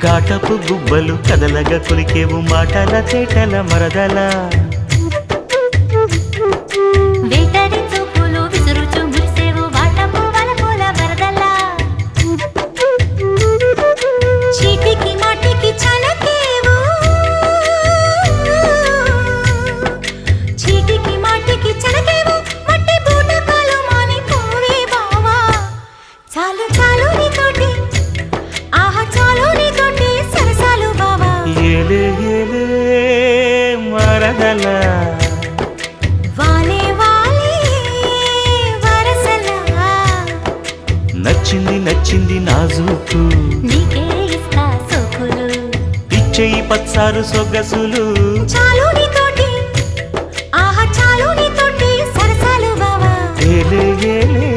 ఘాటపు గుబ్బలు కదలగా కొలికేవు మాటల తేటల మరదల వేటరి చూపులు విసురుచు మురిసేవు వాటపు వలపుల వరదల చీటికి మాటికి చలకేవు చీటికి మాటికి చలకేవు మట్టి బూటకాలు మాని పోవే బావా చాలు చాలు నీతోటి ఆహా చాలు నీతోటి సరసాలు బావా ఏలే ఏలే మరదల వాలే వాలే వరసలా నచ్చింది నచ్చింది నాజూకు నీకే ఇస్తా సోకులు ఇచ్చేయి పచ్చారు సొగసులు చాలు నీతోటి ఆహా చాలు నీతోటి సరసాలు బావా ఏలే ఏలే